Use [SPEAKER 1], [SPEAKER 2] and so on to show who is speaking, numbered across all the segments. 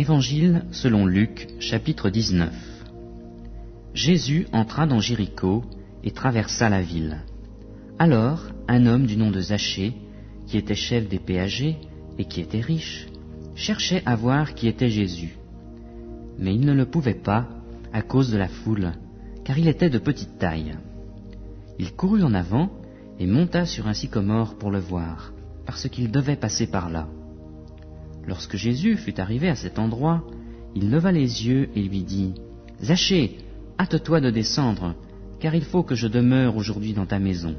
[SPEAKER 1] Évangile selon Luc, chapitre 19. Jésus entra dans Jéricho et traversa la ville. Alors, un homme du nom de Zachée, qui était chef des péagers et qui était riche, cherchait à voir qui était Jésus. Mais il ne le pouvait pas à cause de la foule, car il était de petite taille. Il courut en avant et monta sur un sycomore pour le voir, parce qu'il devait passer par là. Lorsque Jésus fut arrivé à cet endroit, il leva les yeux et lui dit : « Zachée, hâte-toi de descendre, car il faut que je demeure aujourd'hui dans ta maison. »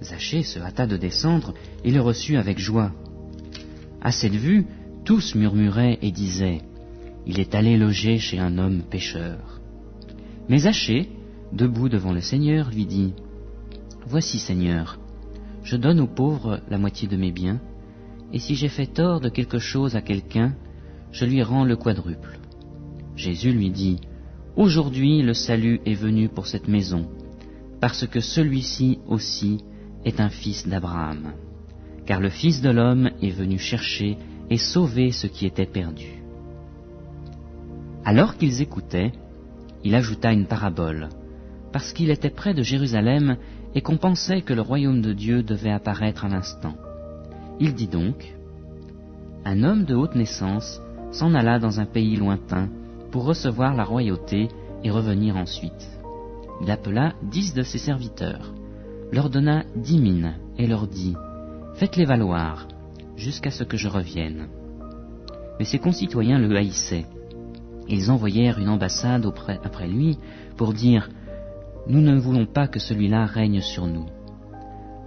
[SPEAKER 1] Zachée se hâta de descendre et le reçut avec joie. À cette vue, tous murmuraient et disaient : « Il est allé loger chez un homme pécheur. » Mais Zachée, debout devant le Seigneur, lui dit : « Voici, Seigneur, je donne aux pauvres la moitié de mes biens, et si j'ai fait tort de quelque chose à quelqu'un, je lui rends le quadruple. » Jésus lui dit : « Aujourd'hui le salut est venu pour cette maison, parce que celui-ci aussi est un fils d'Abraham. Car le Fils de l'homme est venu chercher et sauver ce qui était perdu. » Alors qu'ils écoutaient, il ajouta une parabole, parce qu'il était près de Jérusalem et qu'on pensait que le royaume de Dieu devait apparaître à l'instant. Il dit donc : « Un homme de haute naissance s'en alla dans un pays lointain pour recevoir la royauté et revenir ensuite. Il appela 10 de ses serviteurs, leur donna 10 mines et leur dit : « Faites-les valoir, jusqu'à ce que je revienne. » Mais ses concitoyens le haïssaient. Ils envoyèrent une ambassade après lui pour dire : « Nous ne voulons pas que celui-là règne sur nous. »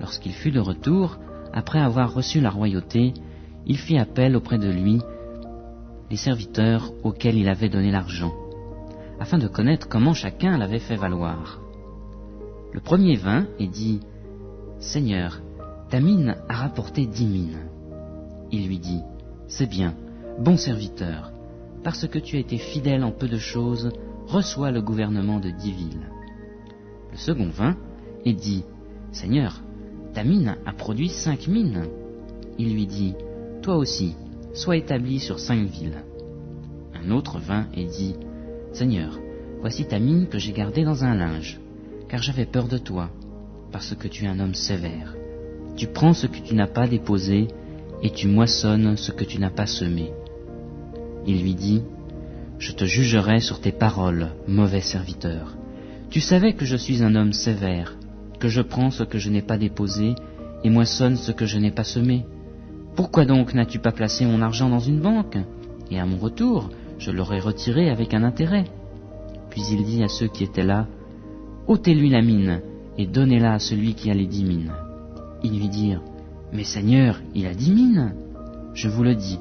[SPEAKER 1] Lorsqu'il fut de retour, après avoir reçu la royauté, il fit appel auprès de lui les serviteurs auxquels il avait donné l'argent, afin de connaître comment chacun l'avait fait valoir. Le premier vint et dit : « Seigneur, ta mine a rapporté 10 mines. » Il lui dit : « C'est bien, bon serviteur, parce que tu as été fidèle en peu de choses, reçois le gouvernement de 10 villes. » Le second vint et dit : « Seigneur, ta mine a produit 5 mines. » Il lui dit : « Toi aussi, sois établi sur 5 villes. » Un autre vint et dit : « Seigneur, voici ta mine que j'ai gardée dans un linge, car j'avais peur de toi, parce que tu es un homme sévère. Tu prends ce que tu n'as pas déposé, et tu moissonnes ce que tu n'as pas semé. » Il lui dit : « Je te jugerai sur tes paroles, mauvais serviteur. Tu savais que je suis un homme sévère, que je prends ce que je n'ai pas déposé, et moissonne ce que je n'ai pas semé. Pourquoi donc n'as-tu pas placé mon argent dans une banque ? Et à mon retour, je l'aurais retiré avec un intérêt. » Puis il dit à ceux qui étaient là : « Ôtez-lui la mine, et donnez-la à celui qui a les 10 mines. » Ils lui dirent : « Mais Seigneur, il a 10 mines. » « Je vous le dis,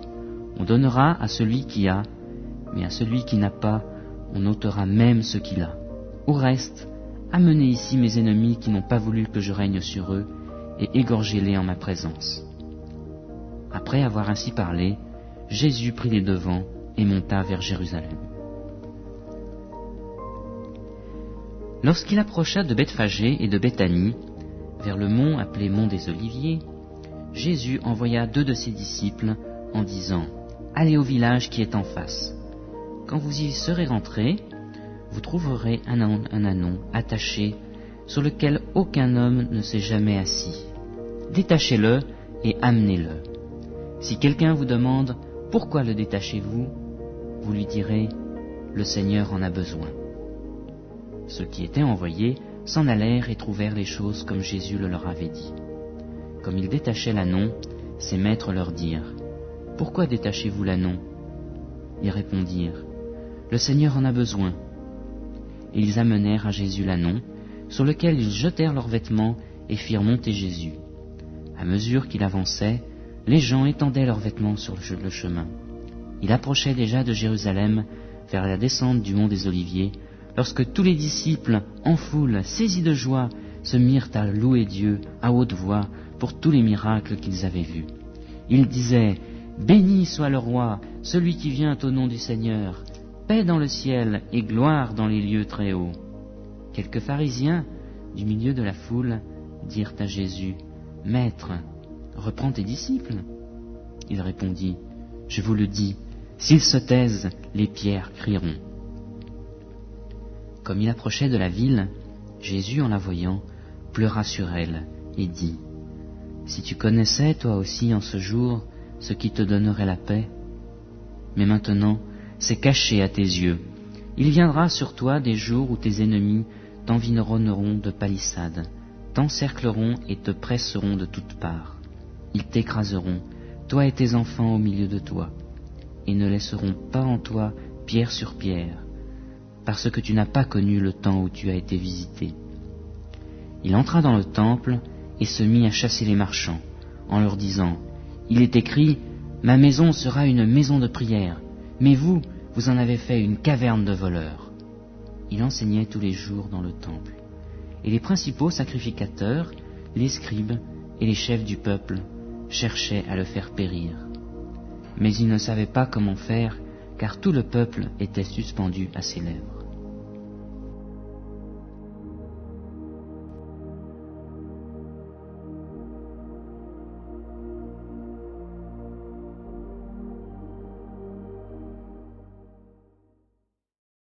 [SPEAKER 1] on donnera à celui qui a, mais à celui qui n'a pas, on ôtera même ce qu'il a. Au reste, amenez ici mes ennemis qui n'ont pas voulu que je règne sur eux, et égorgez-les en ma présence. » Après avoir ainsi parlé, Jésus prit les devants et monta vers Jérusalem. Lorsqu'il approcha de Bethphagée et de Béthanie, vers le mont appelé mont des Oliviers, Jésus envoya 2 de ses disciples en disant : « Allez au village qui est en face. Quand vous y serez rentrés, vous trouverez un ânon attaché sur lequel aucun homme ne s'est jamais assis. Détachez-le et amenez-le. Si quelqu'un vous demande : Pourquoi le détachez-vous ? Vous lui direz : Le Seigneur en a besoin. » Ceux qui étaient envoyés s'en allèrent et trouvèrent les choses comme Jésus le leur avait dit. Comme ils détachaient l'ânon, ses maîtres leur dirent : « Pourquoi détachez-vous l'ânon ? » Ils répondirent : « Le Seigneur en a besoin. » Et ils amenèrent à Jésus l'ânon, sur lequel ils jetèrent leurs vêtements et firent monter Jésus. À mesure qu'il avançait, les gens étendaient leurs vêtements sur le chemin. Il approchait déjà de Jérusalem, vers la descente du mont des Oliviers, lorsque tous les disciples, en foule, saisis de joie, se mirent à louer Dieu à haute voix pour tous les miracles qu'ils avaient vus. Ils disaient : « Béni soit le roi, celui qui vient au nom du Seigneur, paix dans le ciel et gloire dans les lieux très hauts. » Quelques pharisiens, du milieu de la foule, dirent à Jésus : « Maître, reprends tes disciples. » Il répondit : « Je vous le dis, S'ils se taisent, les pierres crieront. » Comme il approchait de la ville, Jésus, en la voyant, pleura sur elle et dit, « Si tu connaissais toi aussi en ce jour ce qui te donnerait la paix, mais maintenant c'est caché à tes yeux. Il viendra sur toi des jours où tes ennemis t'environneront de palissades, t'encercleront et te presseront de toutes parts. Ils t'écraseront, toi et tes enfants au milieu de toi, et ne laisseront pas en toi pierre sur pierre, parce que tu n'as pas connu le temps où tu as été visité. » Il entra dans le temple et se mit à chasser les marchands, en leur disant, « Il est écrit, ma maison sera une maison de prière, mais vous, vous en avez fait une caverne de voleurs. » Il enseignait tous les jours dans le temple. Et les principaux sacrificateurs, les scribes et les chefs du peuple cherchaient à le faire périr. Mais ils ne savaient pas comment faire, car tout le peuple était suspendu à ses lèvres.